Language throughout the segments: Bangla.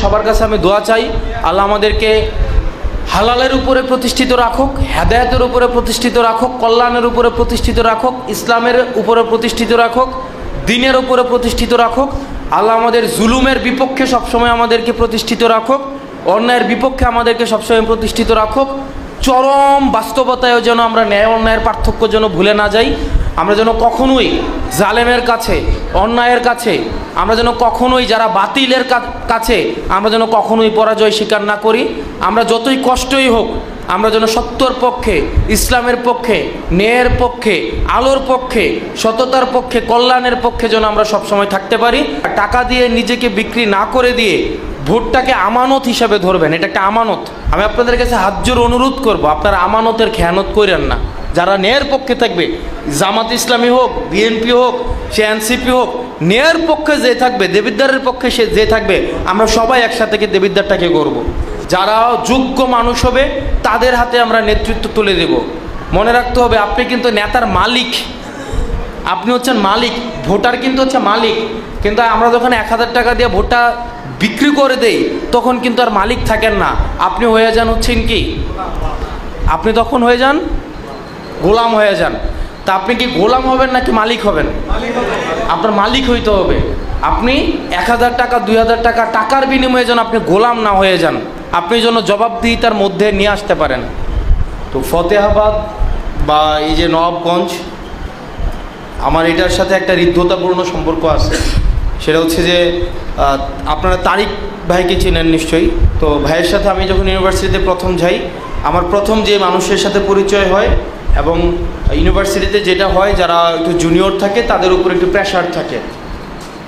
সবার কাছে আমি দোয়া চাই, আল্লাহ আমাদেরকে হালালের উপরে প্রতিষ্ঠিত রাখুক, হেদায়েতের উপরে প্রতিষ্ঠিত রাখুক, কল্যাণের উপরে প্রতিষ্ঠিত রাখুক, ইসলামের উপরে প্রতিষ্ঠিত রাখুক, দ্বীনের উপরে প্রতিষ্ঠিত রাখুক। আল্লাহ আমাদের জুলুমের বিপক্ষে সবসময় আমাদেরকে প্রতিষ্ঠিত রাখুক, অন্যায়ের বিপক্ষে আমাদেরকে সবসময় প্রতিষ্ঠিত রাখুক। চরম বাস্তবতায়ও যেন আমরা ন্যায় অন্যায়ের পার্থক্য যেন ভুলে না যাই। আমরা যেন কখনোই জালেমের কাছে, অন্যায়ের কাছে, আমরা যেন কখনোই যারা বাতিলের কাছে আমরা যেন কখনোই পরাজয় স্বীকার না করি। আমরা যতই কষ্টই হোক আমরা যেন সত্যর পক্ষে, ইসলামের পক্ষে, ন্যায়ের পক্ষে, আলোর পক্ষে, সততার পক্ষে, কল্যাণের পক্ষে যেন আমরা সবসময় থাকতে পারি। টাকা দিয়ে নিজেকে বিক্রি না করে দিয়ে ভোটটাকে আমানত হিসাবে ধরবেন, এটা একটা আমানত। আমি আপনাদের কাছে হাত জোড় অনুরোধ করব, আপনারা আমানতের খেয়ানত করেন না। যারা ন্যায়ের পক্ষে থাকবে, জামাত ইসলামী হোক, বিএনপি হোক, সে এনসিপি হোক, ন্যায়ের পক্ষে যে থাকবে, দেবিদ্বারের পক্ষে সে যে থাকবে, আমরা সবাই একসাথে দেবিদ্বারটাকে করব। যারা যোগ্য মানুষ হবে তাদের হাতে আমরা নেতৃত্ব তুলে দেব। মনে রাখতে হবে, আপনি কিন্তু নেতার মালিক, আপনি হচ্ছেন মালিক, ভোটার কিন্তু হচ্ছে মালিক। কিন্তু আমরা যখন 1000 টাকা দিয়ে ভোটটা বিক্রি করে দেই তখন কিন্তু আর মালিক থাকেন না, আপনি হয়ে যান হচ্ছেন কি, আপনি তখন হয়ে যান গোলাম হয়ে যান। তা আপনি কি গোলাম হবেন নাকি মালিক হবেন? আপনার মালিক হইতে হবে। আপনি 1000 টাকা, 2000 টাকা, টাকার বিনিময়ে যেন আপনি গোলাম না হয়ে যান, আপনি যেন জবাবদিহিতার মধ্যে নিয়ে আসতে পারেন। তো ফতেহাবাদ বা এই যে নবাবগঞ্জ, আমার এটার সাথে একটা হৃদ্যতাপূর্ণ সম্পর্ক আছে। সেটা হচ্ছে যে আপনারা তারিক ভাইকে চেনেন নিশ্চয়ই। তো ভাইয়ের সাথে আমি যখন ইউনিভার্সিটিতে প্রথম যাই, আমার প্রথম যে মানুষের সাথে পরিচয় হয়, এবং ইউনিভার্সিটিতে যেটা হয়, যারা একটু জুনিয়র থাকে তাদের উপর একটু প্রেশার থাকে।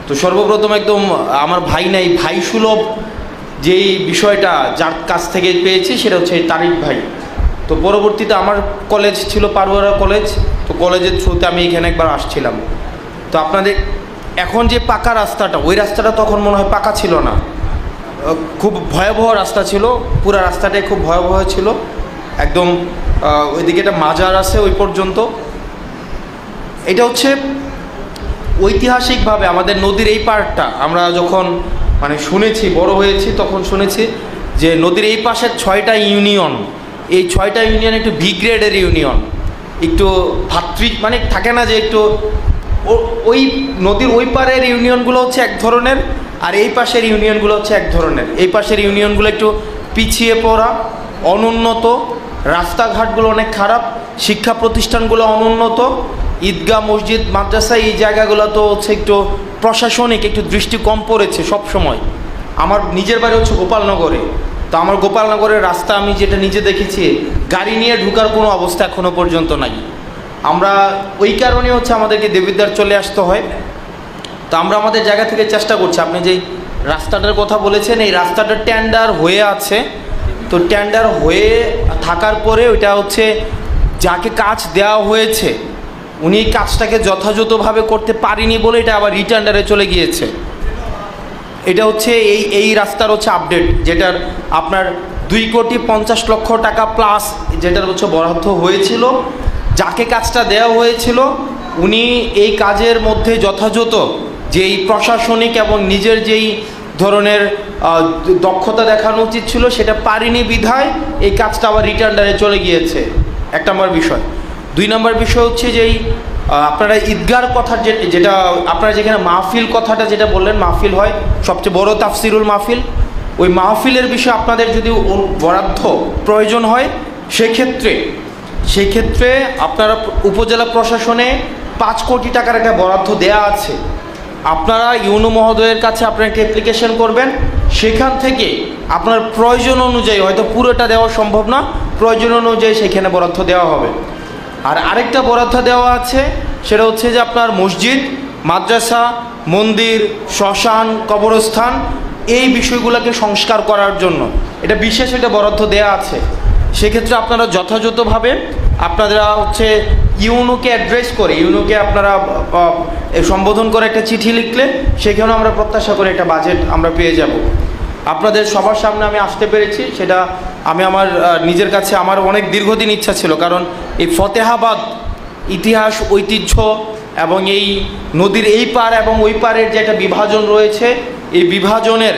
তো সর্বপ্রথম একদম আমার ভাই নাই, ভাই সুলভ যেই বিষয়টা যার কাছ থেকে পেয়েছি সেটা হচ্ছে তারিক ভাই। তো পরবর্তীতে আমার কলেজ ছিল পারুয়ারা কলেজ, তো কলেজের থ্রুতে আমি এখানে একবার আসছিলাম। তো আপনাদের এখন যে পাকা রাস্তাটা, ওই রাস্তাটা তখন মনে হয় পাকা ছিল না, খুব ভয়াবহ রাস্তা ছিল, পুরো রাস্তাটাই খুব ভয়াবহ ছিল। একদম ওইদিকে একটা মাজার আছে ওই পর্যন্ত। এটা হচ্ছে ঐতিহাসিকভাবে আমাদের নদীর এই পাড়টা, আমরা যখন মানে শুনেছি, বড় হয়েছি, তখন শুনেছি যে নদীর এই পাশের 6টা ইউনিয়ন, এই 6টা ইউনিয়ন একটু বি গ্রেডের ইউনিয়ন, একটু ভাতৃ মানে থাকে না যে একটু, ওই নদীর ওই পারের ইউনিয়নগুলো হচ্ছে এক ধরনের, আর এই পাশের ইউনিয়নগুলো হচ্ছে এক ধরনের। এই পাশের ইউনিয়নগুলো একটু পিছিয়ে পড়া, অনুন্নত, রাস্তাঘাটগুলো অনেক খারাপ, শিক্ষা প্রতিষ্ঠানগুলো অনুন্নত, ঈদগাহ, মসজিদ, মাদ্রাসা, এই জায়গাগুলো তো হচ্ছে একটু প্রশাসনিক একটু দৃষ্টি কম পড়েছে সব সময়। আমার নিজের বাড়ি হচ্ছে গোপালনগরে। তো আমার গোপালনগরের রাস্তা আমি যেটা নিজে দেখেছি, গাড়ি নিয়ে ঢুকার কোনো অবস্থা এখনও পর্যন্ত নাই। আমরা ওই কারণে হচ্ছে আমাদেরকে দেবিদ্বার চলে আসতে হয়। তো আমরা আমাদের জায়গা থেকে চেষ্টা করছি। আপনি যেই রাস্তাটার কথা বলেছেন, এই রাস্তাটা টেন্ডার হয়ে আছে। তো টেন্ডার হয়ে থাকার পরে ওইটা হচ্ছে যাকে কাজ দেওয়া হয়েছে উনি কাজটাকে যথাযথভাবে করতে পারেনি বলে এটা আবার রিটেন্ডারে চলে গিয়েছে। এটা হচ্ছে এই রাস্তার হচ্ছে আপডেট, যেটার আপনার 2,50,00,000 টাকা প্লাস যেটার হচ্ছে বরাদ্দ হয়েছিল। যাকে কাজটা দেওয়া হয়েছিল উনি এই কাজের মধ্যে যথাযথ যেই প্রশাসনিক এবং নিজের যেই ধরনের দক্ষতা দেখানো উচিত ছিল সেটা পারিনি বিধায় এই কাজটা আবার রিটেন্ডারে চলে গিয়েছে। 1 নম্বর বিষয়। 2 নম্বর বিষয় হচ্ছে যেই আপনারা ঈদগার কথা যেটা আপনারা যেখানে মাহফিল কথাটা যেটা বললেন, মাহফিল হয় সবচেয়ে বড় তাফসিরুল মাহফিল, ওই মাহফিলের বিষয়ে আপনাদের যদি বরাদ্দ প্রয়োজন হয় সেক্ষেত্রে আপনারা উপজেলা প্রশাসনে 5 কোটি টাকার একটা বরাদ্দ দেয়া আছে। আপনারা ইউনো মহোদয়ের কাছে আপনারা একটা অ্যাপ্লিকেশন করবেন, সেখান থেকে আপনার প্রয়োজন অনুযায়ী, হয়তো পুরোটা দেওয়া সম্ভব না, প্রয়োজন অনুযায়ী সেখানে বরাদ্দ দেওয়া হবে। আর আরেকটা বরাদ্দ দেওয়া আছে, সেটা হচ্ছে যে আপনার মসজিদ, মাদ্রাসা, মন্দির, শ্মশান, কবরস্থান, এই বিষয়গুলোকে সংস্কার করার জন্য এটা বিশেষ একটা বরাদ্দ দেওয়া আছে। সেক্ষেত্রে আপনারা যথাযথভাবে আপনারা হচ্ছে ইউনোকে অ্যাড্রেস করে, ইউনোকে আপনারা সম্বোধন করে একটা চিঠি লিখলে সেখানেও আমরা প্রত্যাশা করে একটা বাজেট আমরা পেয়ে যাব। আপনাদের সবার সামনে আমি আসতে পেরেছি, সেটা আমি আমার নিজের কাছে আমার অনেক দীর্ঘদিন ইচ্ছা ছিল। কারণ এই ফতেহাবাদ ইতিহাস, ঐতিহ্য এবং এই নদীর এই পার এবং ওই পারের যে একটা বিভাজন রয়েছে, এই বিভাজনের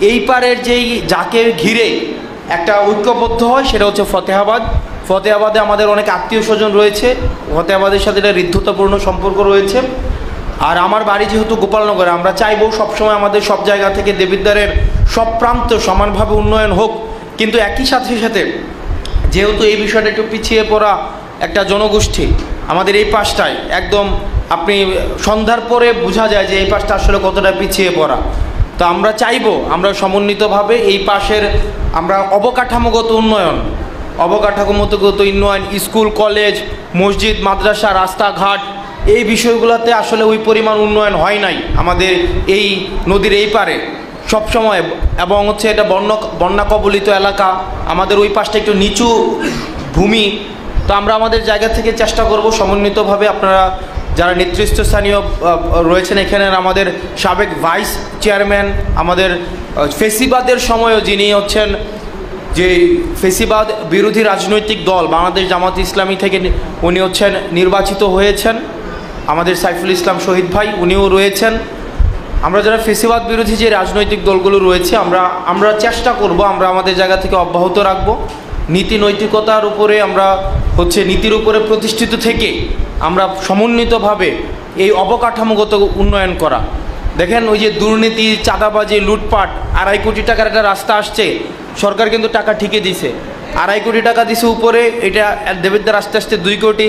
এই পারের যেই যাকে ঘিরে একটা ঐক্যবদ্ধ হয় সেটা হচ্ছে ফতেহাবাদ। ফতেহাবাদে আমাদের অনেক আত্মীয় স্বজন রয়েছে, ফতেহাবাদের সাথে একটা হৃদ্যতাপূর্ণ সম্পর্ক রয়েছে। আর আমার বাড়ি যেহেতু গোপালনগরে, আমরা চাইবো সবসময় আমাদের সব জায়গা থেকে দেবিদ্বারের সব প্রান্ত সমানভাবে উন্নয়ন হোক। কিন্তু একই সাথে সাথে যেহেতু এই বিষয়টা একটু পিছিয়ে পড়া একটা জনগোষ্ঠী আমাদের এই পাশটায়, একদম আপনি সন্ধ্যার পরে বোঝা যায় যে এই পাশটা আসলে কতটা পিছিয়ে পড়া। তো আমরা চাইবো আমরা সমন্বিতভাবে এই পাশের আমরা অবকাঠামোগত উন্নয়ন, স্কুল কলেজ মসজিদ মাদ্রাসা রাস্তাঘাট এই বিষয়গুলোতে আসলে ওই পরিমাণ উন্নয়ন হয় নাই আমাদের এই নদীর এই পারে সবসময়, এবং হচ্ছে এটা বন্যা কবলিত এলাকা, আমাদের ওই পাশটা একটু নিচু ভূমি। তো আমরা আমাদের জায়গা থেকে চেষ্টা করব সমন্বিতভাবে, আপনারা যারা নেতৃস্থানীয় রয়েছেন এখানে, আমাদের সাবেক ভাইস চেয়ারম্যান, আমাদের ফেসিবাদের সময়ও যিনি হচ্ছেন যে ফেসিবাদ বিরোধী রাজনৈতিক দল বাংলাদেশ জামাত ইসলামী থেকে উনি হচ্ছেন নির্বাচিত হয়েছেন, আমাদের সাইফুল ইসলাম শহীদ ভাই উনিও রয়েছেন। আমরা যারা ফেসিবাদ বিরোধী যে রাজনৈতিক দলগুলো রয়েছে আমরা চেষ্টা করব আমরা আমাদের জায়গা থেকে অব্যাহত রাখব, নীতি নৈতিকতার উপরে আমরা হচ্ছে নীতির উপরে প্রতিষ্ঠিত থেকে আমরা সমন্বিতভাবে এই অবকাঠামোগত উন্নয়ন করা। দেখেন ওই যে দুর্নীতি চাঁদাবাজি লুটপাট, 2.5 কোটি টাকার একটা রাস্তা আসছে, সরকার কিন্তু টাকা ঠিকই দিছে, 2.5 কোটি টাকা দিছে উপরে, এটা দেবিদ্বার আস্তে আস্তে 2 কোটি,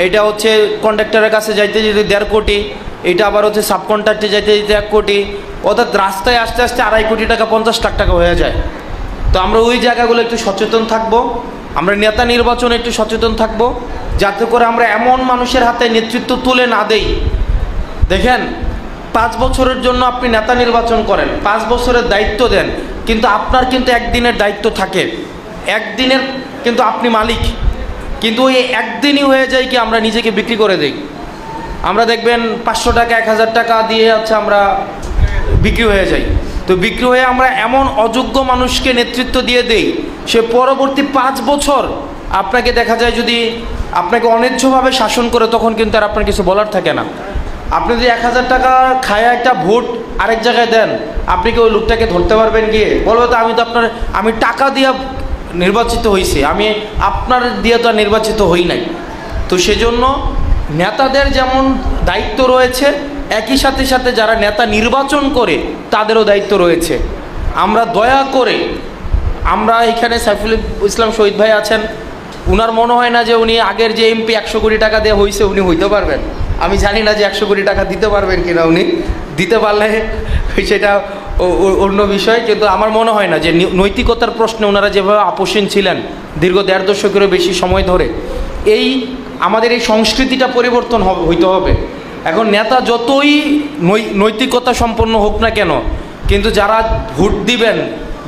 এটা হচ্ছে কন্ট্রাক্টরের কাছে যাইতে যেতে 1.5 কোটি, এটা আবার হচ্ছে সাব কন্ট্রাক্টে যাইতে যেতে 1 কোটি, অর্থাৎ রাস্তায় আস্তে আস্তে 2.5 কোটি টাকা 50 লাখ টাকা হয়ে যায়। তো আমরা ওই জায়গাগুলো একটু সচেতন থাকবো, আমরা নেতা নির্বাচনে একটু সচেতন থাকবো, যাতে করে আমরা এমন মানুষের হাতে নেতৃত্ব তুলে না দেই। দেখেন 5 বছরের জন্য আপনি নেতা নির্বাচন করেন, 5 বছরের দায়িত্ব দেন, কিন্তু আপনার কিন্তু একদিনের দায়িত্ব থাকে, একদিনের কিন্তু আপনি মালিক, কিন্তু ওই একদিনই হয়ে যায় কি আমরা নিজেকে বিক্রি করে দিই। আমরা দেখবেন 500 টাকা 1000 টাকা দিয়ে হচ্ছে আমরা বিক্রি হয়ে যাই। তো বিক্রি হয়ে আমরা এমন অযোগ্য মানুষকে নেতৃত্ব দিয়ে দেই, সে পরবর্তী 5 বছর আপনাকে দেখা যায় যদি আপনাকে অন্যায্যভাবে শাসন করে, তখন কিন্তু আর আপনার কিছু বলার থাকে না। আপনি যদি 1000 টাকা খায়া একটা ভোট আরেক জায়গায় দেন, আপনি কি ওই লোকটাকে ধরতে পারবেন গিয়ে? বলবো তো আমি টাকা দিয়ে নির্বাচিত হয়েছি, আমি আপনার দিয়ে তো আর নির্বাচিত হই নাই। তো সেজন্য নেতাদের যেমন দায়িত্ব রয়েছে, একই সাথে সাথে যারা নেতা নির্বাচন করে তাদেরও দায়িত্ব রয়েছে। আমরা দয়া করে, আমরা এখানে সাইফুল ইসলাম শহীদ ভাই আছেন, উনার মনে হয় না যে উনি আগের যে এমপি 100 কোটি টাকা দিয়ে হয়েছে উনি হইতে পারবেন। আমি জানি না যে 100 কোটি টাকা দিতে পারবেন কিনা, উনি দিতে পারলে সেটা অন্য বিষয়, কিন্তু আমার মনে হয় না যে নৈতিকতার প্রশ্নে ওনারা যেভাবে আপোষহীন ছিলেন দীর্ঘ 1.5 দশকেরও বেশি সময় ধরে, আমাদের এই সংস্কৃতিটা পরিবর্তন হইতে হবে। এখন নেতা যতই নৈতিকতা সম্পন্ন হোক না কেন, কিন্তু যারা ভোট দিবেন,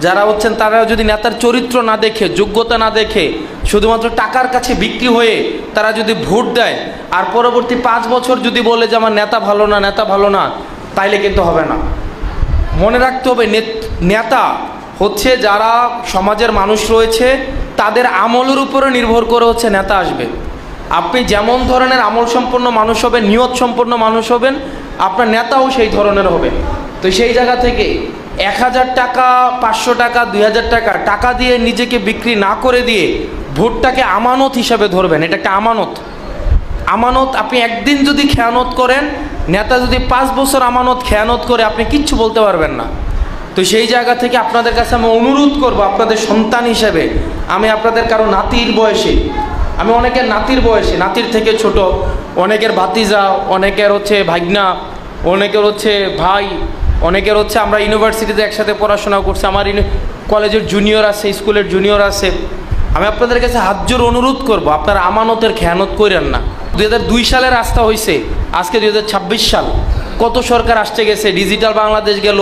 যারা হচ্ছেন, তারা যদি নেতার চরিত্র না দেখে, যোগ্যতা না দেখে, শুধুমাত্র টাকার কাছে বিক্রি হয়ে তারা যদি ভোট দেয়, আর পরবর্তী 5 বছর যদি বলে যে আমার নেতা ভালো না, তাইলে কিন্তু হবে না। মনে রাখতে হবে নেতা হচ্ছে যারা সমাজের মানুষ রয়েছে তাদের আমলের উপরে নির্ভর করে হচ্ছে নেতা আসবে। আপনি যেমন ধরনের আমল সম্পন্ন মানুষ হবেন, নিয়ত সম্পন্ন মানুষ হবেন, আপনার নেতাও সেই ধরনের হবে। তো সেই জায়গা থেকে 1000 টাকা 500 টাকা 2000 টাকা দিয়ে নিজেকে বিক্রি না করে দিয়ে ভোটটাকে আমানত হিসাবে ধরবেন। এটা একটা আমানত। আপনি একদিন যদি খেয়ানত করেন, নেতা যদি 5 বছর আমানত খেয়ানত করে, আপনি কিচ্ছু বলতে পারবেন না। তো সেই জায়গা থেকে আপনাদের কাছে আমি অনুরোধ করব, আপনাদের সন্তান হিসেবে, আমি আপনাদের কারো নাতির বয়সে, আমি অনেকের নাতির বয়সে, নাতির থেকে ছোট, অনেকের ভাতিজা, অনেকের হচ্ছে ভাগনা, অনেকের হচ্ছে ভাই, অনেকের হচ্ছে আমরা ইউনিভার্সিটিতে একসাথে পড়াশোনা করছি, আমার কলেজের জুনিয়র আছে, স্কুলের জুনিয়র আছে। আমি আপনাদের কাছে হাত জোর অনুরোধ করব, আপনারা আমানতের খেয়ানত করেন না। 2002 সালে রাস্তা হয়েছে, আজকে 2026 সাল, কত সরকার আসতে গেছে, ডিজিটাল বাংলাদেশ গেল,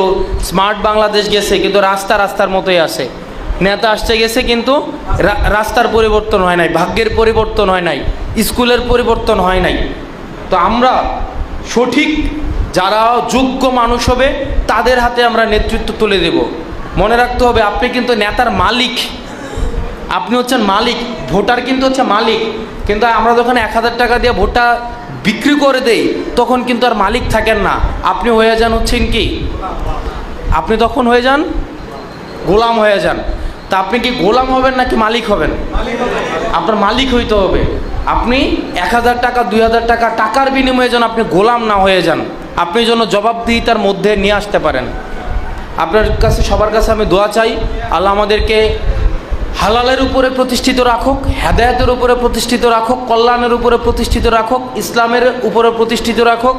স্মার্ট বাংলাদেশ গেছে, কিন্তু রাস্তার মতোই আছে। নেতা আসতে গেছে কিন্তু রাস্তার পরিবর্তন হয় নাই, ভাগ্যের পরিবর্তন হয় নাই, স্কুলের পরিবর্তন হয় নাই। তো আমরা সঠিক যারা যোগ্য মানুষ হবে তাদের হাতে আমরা নেতৃত্ব তুলে দেব। মনে রাখতে হবে, আপনি কিন্তু নেতার মালিক, আপনি হচ্ছেন মালিক, ভোটার কিন্তু হচ্ছে মালিক। কিন্তু আমরা যখন 1000 টাকা দিয়ে ভোটটা বিক্রি করে দেই, তখন কিন্তু আর মালিক থাকেন না, আপনি হয়ে যান হচ্ছেন কি, আপনি তখন হয়ে যান গোলাম হয়ে যান। তা আপনি কি গোলাম হবেন নাকি মালিক হবেন? আপনার মালিক হইতে হবে। আপনি 1000 টাকা 2000 টাকা টাকার বিনিময়ে যেন আপনি গোলাম না হয়ে যান, আপনি যেন জবাবদিহিতার মধ্যে নিয়ে আসতে পারেন। আপনার কাছে সবার কাছে আমি দোয়া চাই, আল্লাহ আমাদেরকে হালালের উপরে প্রতিষ্ঠিত রাখুক, হেদায়েতের উপরে প্রতিষ্ঠিত রাখুক, কল্যাণের উপরে প্রতিষ্ঠিত রাখুক, ইসলামের উপরে প্রতিষ্ঠিত রাখুক,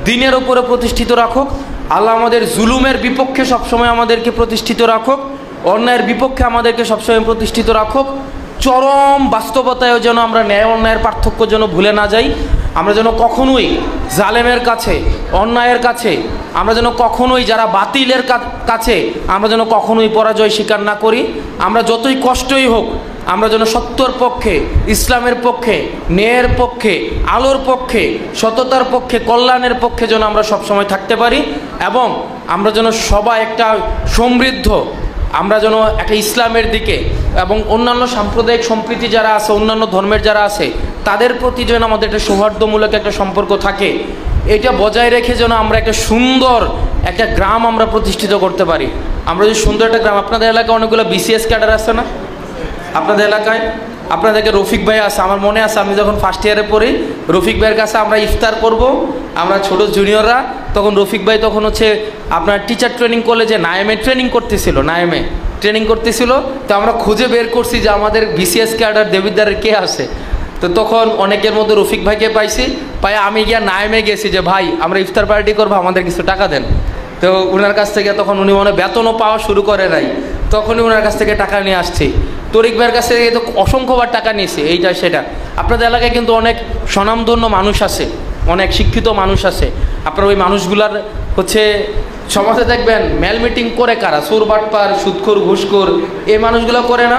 দ্বীনের উপরে প্রতিষ্ঠিত রাখুক। আল্লাহ আমাদের জুলুমের বিপক্ষে সবসময় আমাদেরকে প্রতিষ্ঠিত রাখুক, অন্যায়ের বিপক্ষে আমাদেরকে সবসময় প্রতিষ্ঠিত রাখুক। চরম বাস্তবতায়ও যেন আমরা ন্যায় অন্যায়ের পার্থক্য যেন ভুলে না যাই। আমরা যেন কখনোই জালেমের কাছে, অন্যায়ের কাছে, আমরা যেন কখনোই যারা বাতিলের কাছে আমরা যেন কখনোই পরাজয় স্বীকার না করি। আমরা যতই কষ্টই হোক আমরা যেন সত্যর পক্ষে, ইসলামের পক্ষে, ন্যায়ের পক্ষে, আলোর পক্ষে, সততার পক্ষে, কল্যাণের পক্ষে যেন আমরা সবসময় থাকতে পারি। এবং আমরা যেন সবাই একটা সমৃদ্ধ, আমরা যেন একটা ইসলামের দিকে এবং অন্যান্য সাম্প্রদায়িক সম্প্রীতি যারা আছে, অন্যান্য ধর্মের যারা আছে তাদের প্রতি যেন আমাদের একটা সৌহার্দ্যমূলক একটা সম্পর্ক থাকে, এটা বজায় রেখে যেন আমরা একটা সুন্দর একটা গ্রাম আমরা প্রতিষ্ঠিত করতে পারি। আমরা যদি সুন্দর একটা গ্রাম, আপনাদের এলাকায় অনেকগুলো বিসিএস ক্যাডার আছে না? আপনাদের এলাকায় আপনাদেরকে রফিক ভাই আছে, আমার মনে আছে আমি যখন ফার্স্ট ইয়ারে পড়ি রফিক ভাইয়ের কাছে আমরা ইফতার করব, আমরা ছোট জুনিয়ররা, তখন রফিক ভাই তখন হচ্ছে আপনার টিচার ট্রেনিং কলেজে নায়েমে ট্রেনিং করতেছিল, নায়েমে ট্রেনিং করতেছিল। তো আমরা খুঁজে বের করছি যে আমাদের বিসিএস ক্যাডার দেবিদ্বারের কে আছে। তো তখন অনেকের মধ্যে রফিক ভাইকে পাইছি, পাই আমি গিয়া নায়েমে গেছি যে ভাই আমরা ইফতার পার্টি করবো, আমাদের কিছু টাকা দেন। তো ওনার কাছ থেকে তখন উনি মনে বেতনও পাওয়া শুরু করে নাই, তখনই ওনার কাছ থেকে টাকা নিয়ে আসছি। তরিক ভাইয়ের কাছ থেকে তো অসংখ্যবার টাকা নিয়েছি, এইটা সেটা। আপনাদের এলাকায় কিন্তু অনেক স্বনামধন্য মানুষ আছে, অনেক শিক্ষিত মানুষ আছে। আপনার ওই মানুষগুলার হচ্ছে সমাজে দেখবেন মেল মিটিং করে কারা, চোর বাটপার, সুদখোর, ঘুষখোর, এই মানুষগুলো করে না?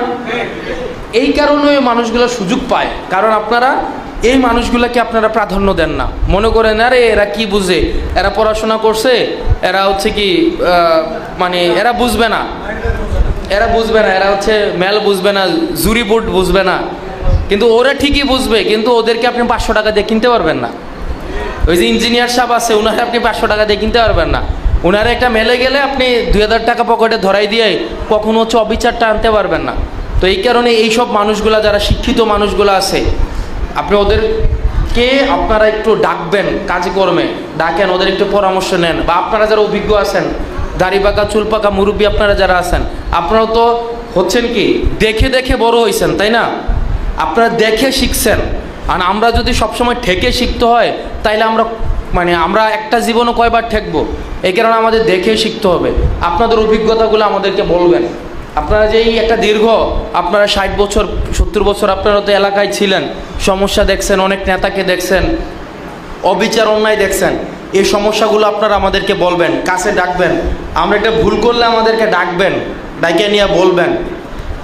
এই কারণে ওই মানুষগুলো সুযোগ পায়, কারণ আপনারা এই মানুষগুলোকে আপনারা প্রাধান্য দেন না। মনে করেন আরে এরা কি বুঝে, এরা পড়াশোনা করছে, এরা হচ্ছে কি মানে এরা বুঝবে না, এরা বুঝবে না, এরা হচ্ছে মেল বুঝবে না, জুরি বোর্ড বুঝবে না। কিন্তু ওরা ঠিকই বুঝবে, কিন্তু ওদেরকে আপনি 500 টাকা দিয়ে কিনতে পারবেন না। ওই যে ইঞ্জিনিয়ার সাহেব আছে, ওনারে আপনি 500 টাকা দিয়ে কিনতে পারবেন না। ওনারা একটা মেলে গেলে আপনি 2000 টাকা পকেটে ধরাই দিয়ে কখনো হচ্ছে অবিচারটা আনতে পারবেন না। তো এই কারণে এইসব মানুষগুলা, যারা শিক্ষিত মানুষগুলো আছে, আপনি ওদেরকে আপনারা একটু ডাকবেন, কাজকর্মে ডাকেন, ওদের একটু পরামর্শ নেন। বা আপনারা যারা অভিজ্ঞ আছেন, দাড়ি পাকা চুল পাকা মুরব্বী আপনারা যারা আছেন, আপনারাও তো হচ্ছেন কি দেখে দেখে বড় হয়েছেন, তাই না? আপনারা দেখে শিখছেন। আর আমরা যদি সবসময় ঠেকে শিখতে হয় তাইলে আমরা আমরা একটা জীবনও কয়বার ঠেকবো? এই কারণে আমাদের দেখে শিখতে হবে। আপনাদের অভিজ্ঞতাগুলো আমাদেরকে বলবেন। আপনারা যে এই একটা দীর্ঘ, আপনারা 60 বছর 70 বছর আপনারা তো এলাকায় ছিলেন, সমস্যা দেখছেন, অনেক নেতাকে দেখছেন, অবিচার অন্যায় দেখছেন, এই সমস্যাগুলো আপনারা আমাদেরকে বলবেন, কাছে ডাকবেন। আমরা একটা ভুল করলে আমাদেরকে ডাকবেন, ডাকিয়ে নিয়ে বলবেন।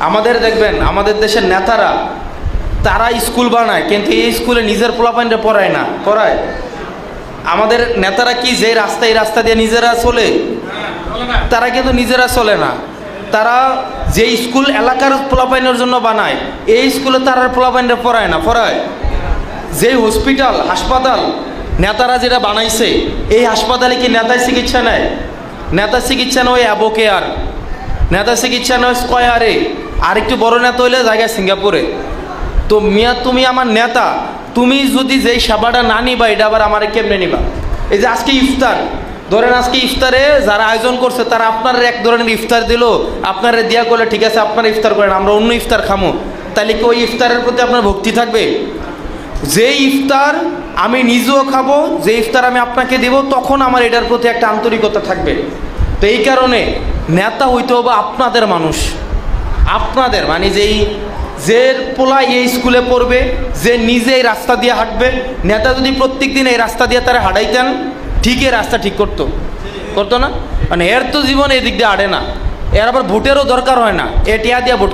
আমাদের দেখবেন আমাদের দেশের নেতারা, তারা স্কুল বানায় কিন্তু এই স্কুলে নিজের পোলাপাইনরা পড়ায় না, পড়ায়? আমাদের নেতারা কি যে রাস্তা, এই রাস্তা দিয়ে নিজেরা চলে? তারা কিন্তু নিজেরা চলে না। তারা যে স্কুল এলাকার পোলাপাইনের জন্য বানায়, এই স্কুলে তারা পোলাপাইনরা পড়ায় না, পড়ায়? যে হসপিটাল, হাসপাতাল নেতারা যেটা বানাইছে, এই হাসপাতালে কি নেতার চিকিৎসা নেয়? নেতার চিকিৎসা নয় অ্যাবোকেয়ার, নেতার চিকিৎসা নয় স্কয়ারে, আর একটু বড় নেতা হইলে জায়গায় সিঙ্গাপুরে। তো মিয়া তুমি আমার নেতা, তুমি যদি যেই সেবাটা না নিবা, এটা আবার আমার কেমনে নিবা? এই যে আজকে ইফতার, ধরেন আজকে ইফতারে যারা আয়োজন করছে তারা আপনার এক ধরনের ইফতার দিল, আপনারা দিয়া করলে ঠিক আছে আপনারা ইফতার করেন, আমরা অন্য ইফতার খামো, তাহলে কি ওই ইফতারের প্রতি আপনার ভক্তি থাকবে? যে ইফতার আমি নিজেও খাবো, যে ইফতার আমি আপনাকে দেব, তখন আমার এটার প্রতি একটা আন্তরিকতা থাকবে। তো এই কারণে নেতা হইতে হবে আপনাদের মানুষ, আপনাদের যেই যে পোলা এই স্কুলে পড়বে, যে নিজে এই রাস্তা দিয়ে হাঁটবে, নেতা যদি প্রত্যেক দিন এই রাস্তা দিয়ে তারা হাঁটাইতেন, ঠিক এই রাস্তা ঠিক করতো না? এর তো জীবন এই দিক দিয়ে হাঁটে না, এর আবার ভোটেরও দরকার হয় না, এ টিয়া দিয়া ভোট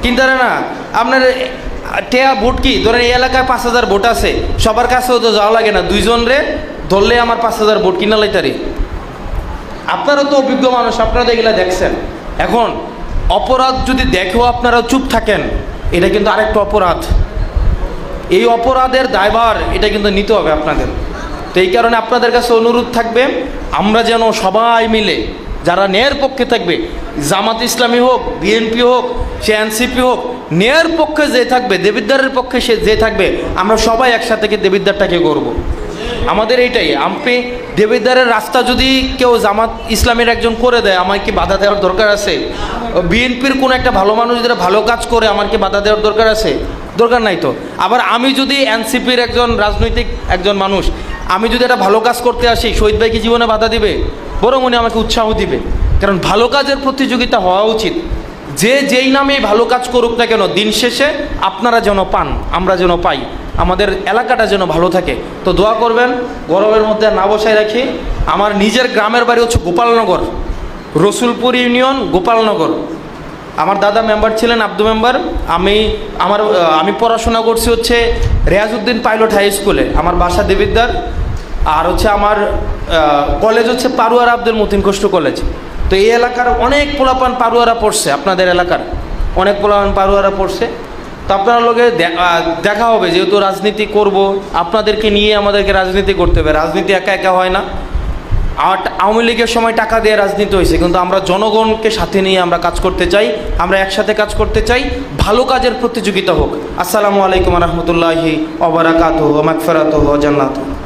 কিনতারে না। আপনার টেয়া ভোট কি, ধরেন এই এলাকায় 5000 ভোট আছে, সবার কাছেও তো যাওয়া লাগে না, 2 জন রে ধরলে আমার 5000 ভোট কিনা লাইতারি। আপনারা তো অভিজ্ঞ মানুষ, আপনারা এগুলা দেখছেন। এখন অপরাধ যদি দেখেও আপনারা চুপ থাকেন, এটা কিন্তু আরেকটা অপরাধ। এই অপরাধের দায়ভার এটা কিন্তু নিতে হবে আপনাদের। তো এই কারণে আপনাদের কাছে অনুরোধ থাকবে, আমরা যেন সবাই মিলে যারা ন্যায়ের পক্ষে থাকবে, জামাত ইসলামী হোক, বিএনপি হোক, সে এনসিপি হোক, ন্যায়ের পক্ষে যে থাকবে, দেবিদ্বারের পক্ষে সে যে থাকবে, আমরা সবাই একসাথে দেবিদ্বারটাকে করব। আমাদের এইটাই। আপনি দেবিদ্বারের রাস্তা যদি কেউ জামাত ইসলামের একজন করে দেয়, আমার কি বাধা দেওয়ার দরকার আছে? বিএনপির কোনো একটা ভালো মানুষ যারা ভালো কাজ করে, আমার কি বাধা দেওয়ার দরকার আছে? দরকার নাই তো। আবার আমি যদি এনসিপির একজন রাজনৈতিক একজন মানুষ, আমি যদি একটা ভালো কাজ করতে আসি, শহীদ ভাই কি জীবনে বাধা দিবে? বরং উনি আমাকে উৎসাহ দিবে। কারণ ভালো কাজের প্রতিযোগিতা হওয়া উচিত। যে যেই নামে ভালো কাজ করুক না কেন, দিন শেষে আপনারা যেন পান, আমরা যেন পাই, আমাদের এলাকাটা যেন ভালো থাকে। তো দোয়া করবেন, গরমের মধ্যে না বসায় রাখি। আমার নিজের গ্রামের বাড়ি হচ্ছে গোপালনগর, রসুলপুর ইউনিয়ন, গোপালনগর। আমার দাদা মেম্বার ছিলেন, আব্দু মেম্বার। আমি পড়াশোনা করছি হচ্ছে রেয়াজউদ্দিন পাইলট হাই স্কুলে, আমার বাসা দেবিদ্বার। আর হচ্ছে আমার কলেজ হচ্ছে পারুয়ার আব্দুল মতিন কষ্ট কলেজ। তো এই এলাকার অনেক পোলাপান পারুয়ারা পড়ছে, আপনাদের এলাকার অনেক পোলাপান পারুয়ারা পড়ছে। তো আপনার লগে দেখা হবে, যেহেতু রাজনীতি করব, আপনাদেরকে নিয়ে আমাদেরকে রাজনীতি করতে হবে। রাজনীতি একা একা হয় না। আওয়ামী লীগের সময় টাকা দিয়ে রাজনীতি হয়েছে, কিন্তু আমরা জনগণকে সাথে নিয়ে আমরা কাজ করতে চাই, আমরা একসাথে কাজ করতে চাই, ভালো কাজের প্রতিযোগিতা হোক। আসসালামু আলাইকুম রহমতুল্লাহি ওয়া বারাকাতুহু ওয়া মাগফিরাতুহু ওয়া জান্নাতুহু।